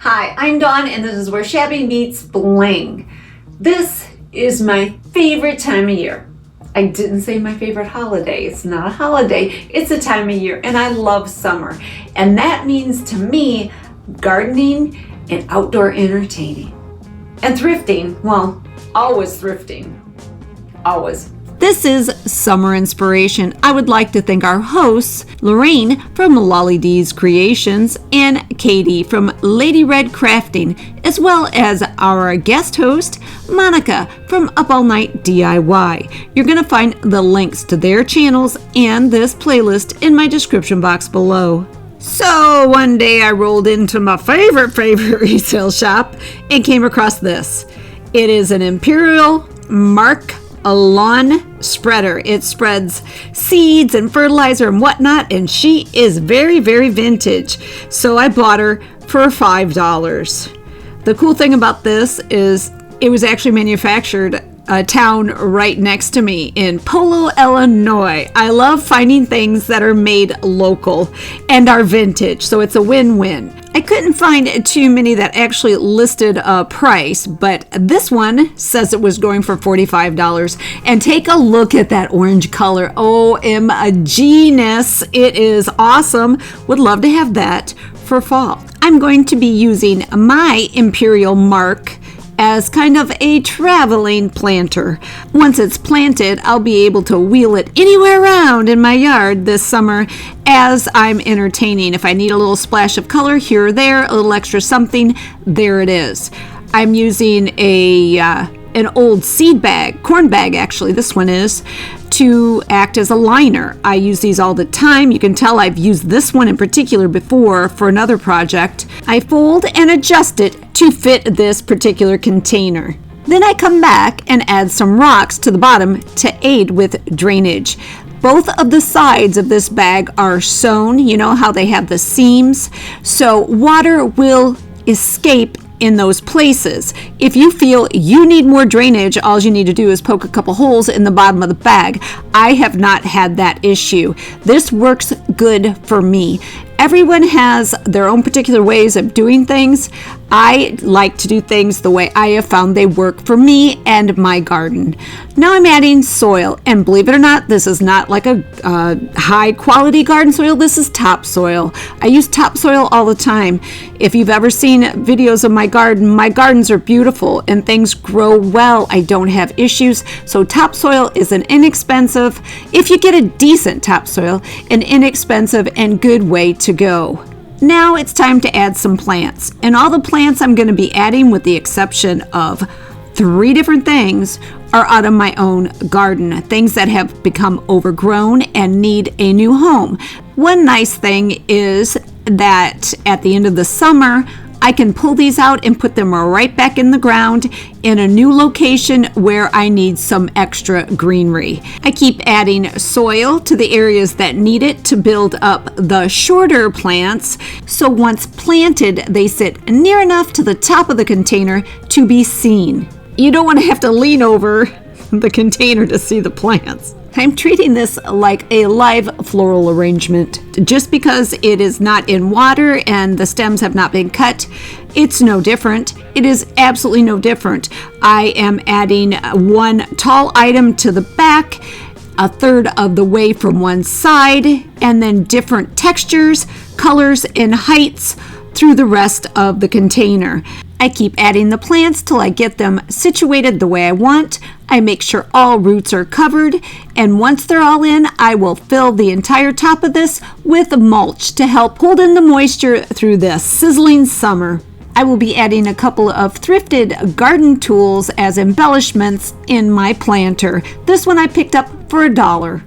Hi, I'm Dawn and this is where Shabby meets Bling. This is my favorite time of year. I didn't say my favorite holiday. It's not a holiday, it's a time of year, and I love summer. And that means to me, gardening and outdoor entertaining. And thrifting, well, always thrifting. Always. This is Summer Inspiration. I would like to thank our hosts, Lorraine from Lolly D's Creations and Katie from Lady Red Crafting, as well as our guest host, Monica from Up All Night DIY. You're going to find the links to their channels and this playlist in my description box below. So one day I rolled into my favorite resale shop and came across this. It is an Imperial Mark a lawn spreader. It spreads seeds and fertilizer and whatnot, and she is very vintage. So I bought her for $5. The cool thing about this is it was actually manufactured a town right next to me in Polo, Illinois. I love finding things that are made local and are vintage, so it's a win-win. I couldn't find too many that actually listed a price, but this one says it was going for $45. And take a look at that orange color. OMG-ness. It is awesome. Would love to have that for fall. I'm going to be using my Imperial Mark as kind of a traveling planter. Once it's planted, I'll be able to wheel it anywhere around in my yard this summer as I'm entertaining. If I need a little splash of color here or there, a little extra something, there it is. I'm using an old seed bag, corn bag actually, this one is, to act as a liner. I use these all the time. You can tell I've used this one in particular before for another project. I fold and adjust it to fit this particular container. Then I come back and add some rocks to the bottom to aid with drainage. Both of the sides of this bag are sewn. You know how they have the seams? So water will escape in those places. If you feel you need more drainage, all you need to do is poke a couple holes in the bottom of the bag. I have not had that issue. This works good for me. Everyone has their own particular ways of doing things. I like to do things the way I have found they work for me and my garden. Now I'm adding soil, and believe it or not, this is not like a high quality garden soil. This is topsoil. I use topsoil all the time. If you've ever seen videos of my gardens are beautiful and things grow well. I don't have issues. So topsoil is an inexpensive, if you get a decent topsoil, an inexpensive and good way to go. Now it's time to add some plants, and all the plants I'm going to be adding, with the exception of 3 different things, are out of my own garden, things that have become overgrown and need a new home. One nice thing is that at the end of the summer, I can pull these out and put them right back in the ground in a new location where I need some extra greenery. I keep adding soil to the areas that need it to build up the shorter plants, so once planted, they sit near enough to the top of the container to be seen. You don't want to have to lean over the container to see the plants. I'm treating this like a live floral arrangement. Just because it is not in water and the stems have not been cut, it's no different. It is absolutely no different. I am adding one tall item to the back, a third of the way from one side, and then different textures, colors, and heights through the rest of the container. I keep adding the plants till I get them situated the way I want. I make sure all roots are covered, and once they're all in, I will fill the entire top of this with mulch to help hold in the moisture through this sizzling summer. I will be adding a couple of thrifted garden tools as embellishments in my planter. This one I picked up for $1.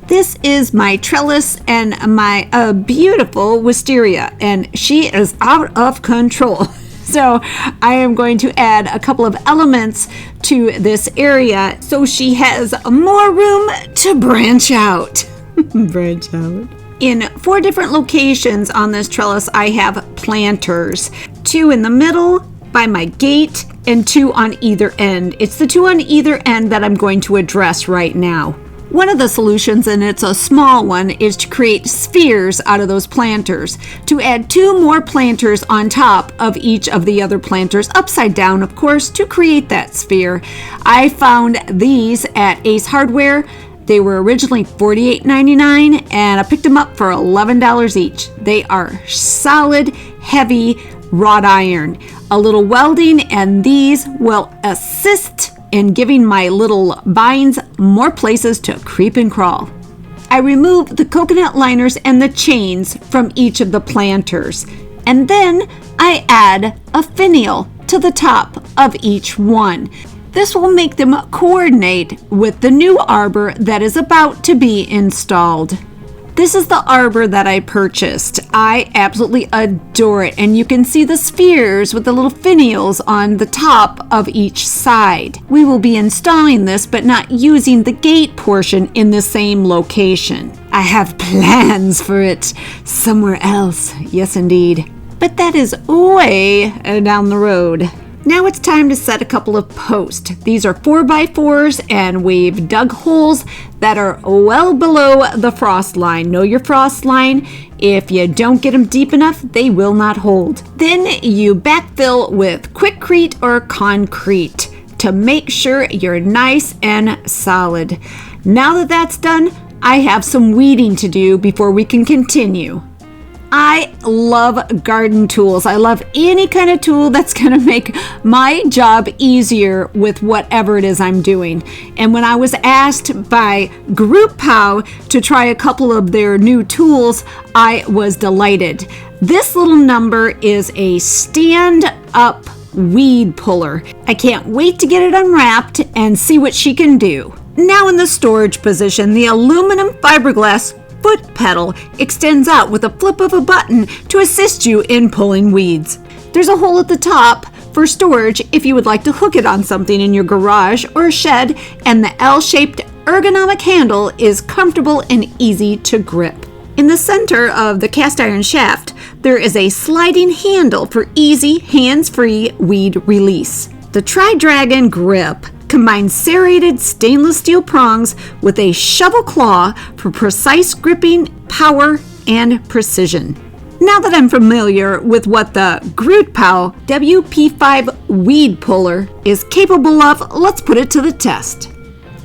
This is my trellis and my beautiful wisteria, and she is out of control. So I am going to add a couple of elements to this area so she has more room to branch out. Branch out. In 4 different locations on this trellis, I have planters. 2 in the middle by my gate and 2 on either end. It's the 2 on either end that I'm going to address right now. One of the solutions, and it's a small one, is to create spheres out of those planters, to add 2 more planters on top of each of the other planters, upside down, of course, to create that sphere. I found these at Ace Hardware. They were originally $48.99, and I picked them up for $11 each. They are solid, heavy wrought iron. A little welding, and these will assist in giving my little vines more places to creep and crawl. I remove the coconut liners and the chains from each of the planters, and then I add a finial to the top of each one. This will make them coordinate with the new arbor that is about to be installed. This is the arbor that I purchased. I absolutely adore it, and you can see the spheres with the little finials on the top of each side. We will be installing this, but not using the gate portion in the same location. I have plans for it somewhere else. Yes, indeed. But that is way down the road. Now it's time to set a couple of posts. These are 4x4s, and we've dug holes that are well below the frost line. Know your frost line. If you don't get them deep enough, they will not hold. Then you backfill with Quikrete or concrete to make sure you're nice and solid. Now that that's done, I have some weeding to do before we can continue. I love garden tools. I love any kind of tool that's going to make my job easier with whatever it is I'm doing. And when I was asked by GrootPow to try a couple of their new tools, I was delighted. This little number is a stand-up weed puller. I can't wait to get it unwrapped and see what she can do. Now in the storage position, the aluminum fiberglass foot pedal extends out with a flip of a button to assist you in pulling weeds. There's a hole at the top for storage if you would like to hook it on something in your garage or shed, and the L-shaped ergonomic handle is comfortable and easy to grip. In the center of the cast iron shaft, there is a sliding handle for easy, hands-free weed release. The Tri-Dragon grip combines serrated stainless steel prongs with a shovel claw for precise gripping, power, and precision. Now that I'm familiar with what the GrootPow WP5 weed puller is capable of, let's put it to the test.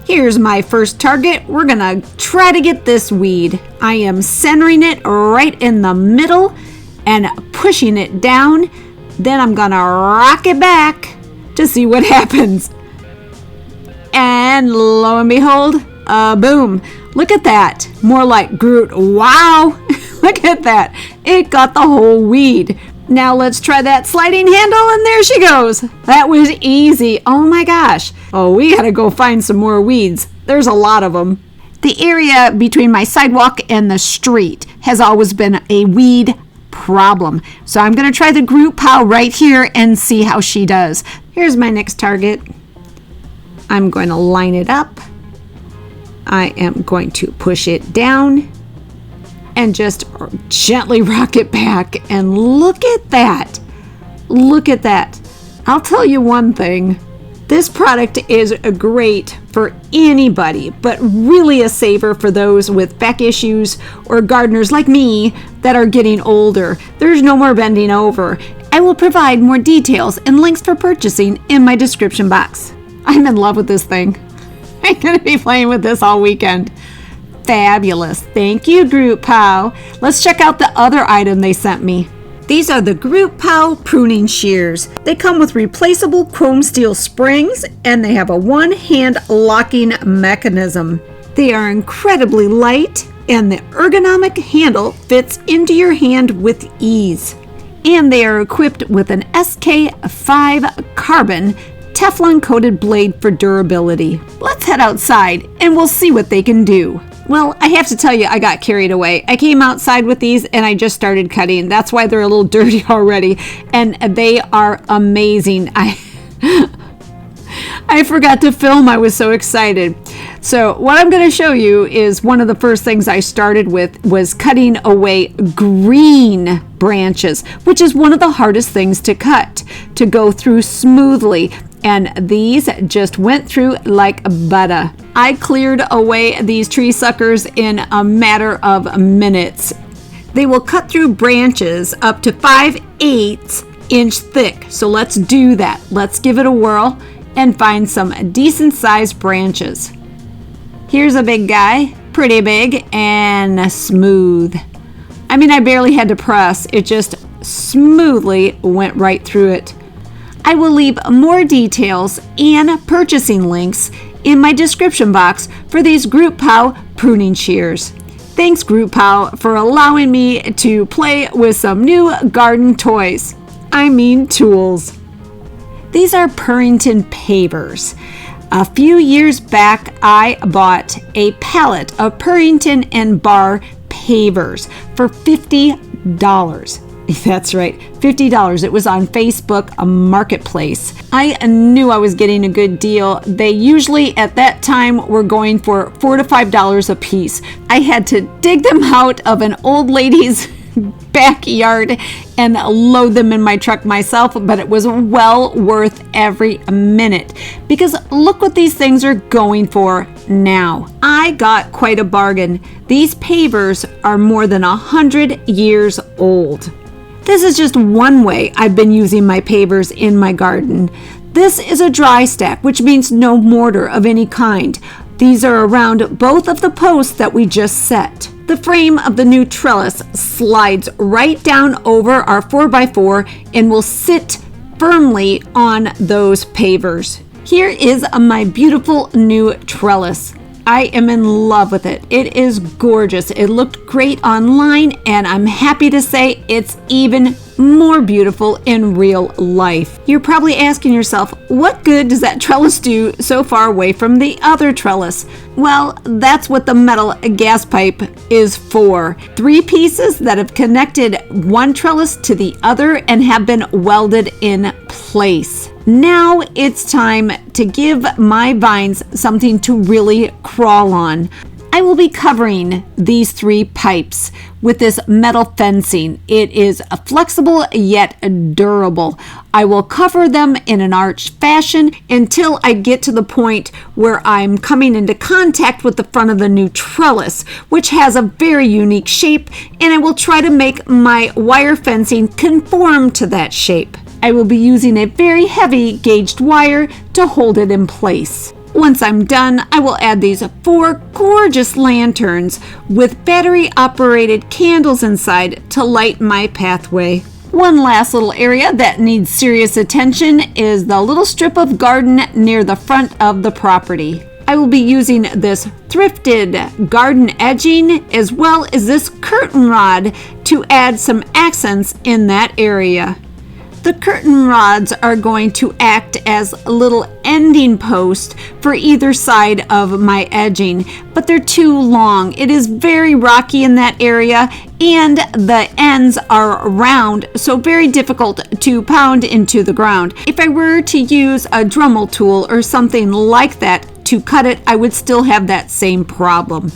Here's my first target. We're gonna try to get this weed. I am centering it right in the middle and pushing it down. Then I'm gonna rock it back to see what happens. And lo and behold, boom. Look at that. More like Groot. Wow. Look at that. It got the whole weed. Now let's try that sliding handle, and there she goes. That was easy. Oh my gosh. Oh, we gotta go find some more weeds. There's a lot of them. The area between my sidewalk and the street has always been a weed problem. So I'm gonna try the GrootPow right here and see how she does. Here's my next target. I'm going to line it up. I am going to push it down and just gently rock it back. And look at that. Look at that. I'll tell you one thing. This product is great for anybody, but really a saver for those with back issues or gardeners like me that are getting older. There's no more bending over. I will provide more details and links for purchasing in my description box. I'm in love with this thing. I'm going to be playing with this all weekend. Fabulous. Thank you, GrootPow. Let's check out the other item they sent me. These are the GrootPow pruning shears. They come with replaceable chrome steel springs, and they have a one-hand locking mechanism. They are incredibly light, and the ergonomic handle fits into your hand with ease. And they are equipped with an SK5 carbon Teflon coated blade for durability. Let's head outside and we'll see what they can do. Well, I have to tell you, I got carried away. I came outside with these and I just started cutting. That's why they're a little dirty already. And they are amazing. I forgot to film. I was so excited. So what I'm going to show you is one of the first things I started with was cutting away green branches, which is one of the hardest things to cut, to go through smoothly. And these just went through like butter. I cleared away these tree suckers in a matter of minutes. They will cut through branches up to 5/8 inch thick. So let's do that. Let's give it a whirl and find some decent sized branches. Here's a big guy, pretty big and smooth. I mean, I barely had to press. It just smoothly went right through it. I will leave more details and purchasing links in my description box for these GrootPow pruning shears. Thanks, GrootPow, for allowing me to play with some new garden toys. I mean tools. These are Purrington Pavers. A few years back, I bought a pallet of Purrington and Bar pavers for $50. That's right, $50. It was on Facebook Marketplace. I knew I was getting a good deal. They usually at that time were going for $4 to $5 a piece. I had to dig them out of an old lady's backyard and load them in my truck myself, but it was well worth every minute because look what these things are going for now. I got quite a bargain. These pavers are more than 100 years old. This is just one way I've been using my pavers in my garden. This is a dry stack, which means no mortar of any kind. These are around both of the posts that we just set. The frame of the new trellis slides right down over our 4x4 and will sit firmly on those pavers. Here is my beautiful new trellis. I am in love with it. It is gorgeous. It looked great online, and I'm happy to say it's even more beautiful in real life. You're probably asking yourself, what good does that trellis do so far away from the other trellis? Well, that's what the metal gas pipe is for. 3 pieces that have connected one trellis to the other and have been welded in place. Now it's time to give my vines something to really crawl on. I will be covering these 3 pipes with this metal fencing. It is flexible yet durable. I will cover them in an arched fashion until I get to the point where I'm coming into contact with the front of the new trellis, which has a very unique shape, and I will try to make my wire fencing conform to that shape. I will be using a very heavy gauged wire to hold it in place. Once I'm done, I will add these 4 gorgeous lanterns with battery-operated candles inside to light my pathway. One last little area that needs serious attention is the little strip of garden near the front of the property. I will be using this Thrifted garden edging as well as this curtain rod to add some accents in that area. The curtain rods are going to act as little ending posts for either side of my edging, but they're too long. It is very rocky in that area, and the ends are round, so very difficult to pound into the ground. If I were to use a Dremel tool or something like that to cut it, I would still have that same problem.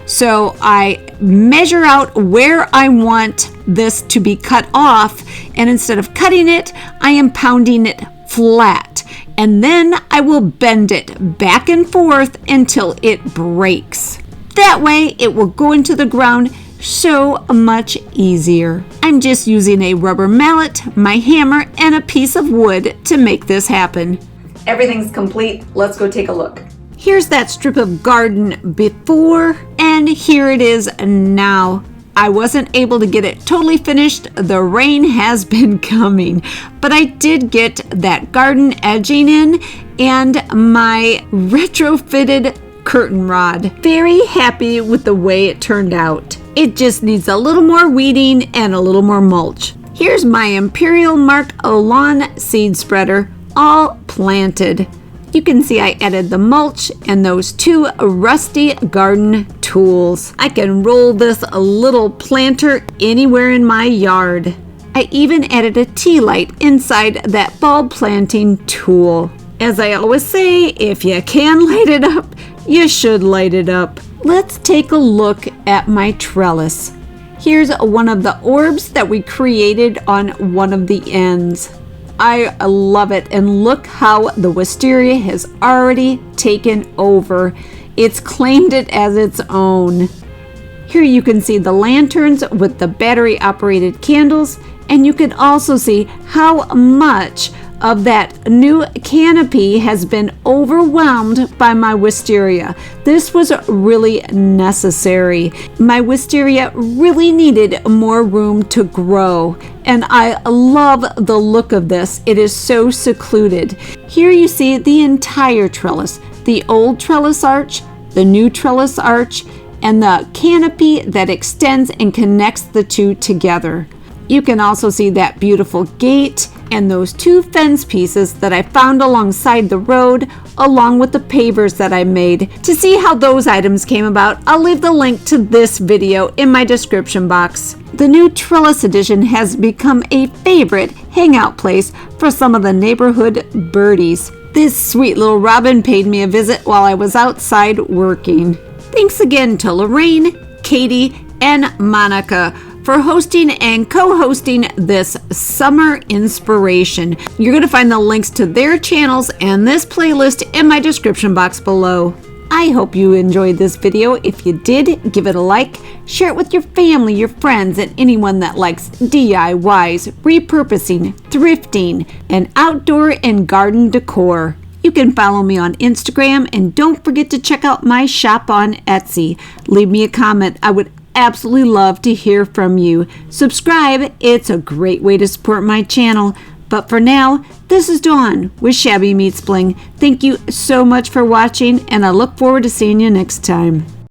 So I measure out where I want this to be cut off, and instead of cutting it, I am pounding it flat, and then I will bend it back and forth until it breaks. That way it will go into the ground so much easier. I'm just using a rubber mallet, my hammer, and a piece of wood to make this happen. Everything's complete. Let's go take a look. Here's that strip of garden before, and here it is now. I wasn't able to get it totally finished. The rain has been coming, but I did get that garden edging in and my retrofitted curtain rod. Very happy with the way it turned out. It just needs a little more weeding and a little more mulch. Here's my Imperial Mark lawn seed spreader, all planted. You can see I added the mulch and those 2 rusty garden tools. I can roll this little planter anywhere in my yard. I even added a tea light inside that bulb planting tool. As I always say, if you can light it up, you should light it up. Let's take a look at my trellis. Here's one of the orbs that we created on one of the ends. I love it, and look how the wisteria has already taken over. It's claimed it as its own. Here you can see the lanterns with the battery operated candles, and you can also see how much of that new canopy has been overwhelmed by my wisteria. This was really necessary. My wisteria really needed more room to grow, and I love the look of this. It is so secluded. Here you see the entire trellis, the old trellis arch, the new trellis arch, and the canopy that extends and connects the two together. You can also see that beautiful gate and those two fence pieces that I found alongside the road, along with the pavers that I made. To see how those items came about, I'll leave the link to this video in my description box. The new trellis edition has become a favorite hangout place for some of the neighborhood birdies. This sweet little robin paid me a visit while I was outside working. Thanks again to Lorraine, Katie, and Monica for hosting and co-hosting this summer inspiration. You're going to find the links to their channels and this playlist in my description box below. I hope you enjoyed this video. If you did, give it a like, share it with your family, your friends, and anyone that likes DIYs, repurposing, thrifting, and outdoor and garden decor. You can follow me on Instagram, and don't forget to check out my shop on Etsy. Leave me a comment. I would absolutely love to hear from you. Subscribe. It's a great way to support my channel. But for now, this is Dawn with Shabby Meets Bling. Thank you so much for watching, and I look forward to seeing you next time.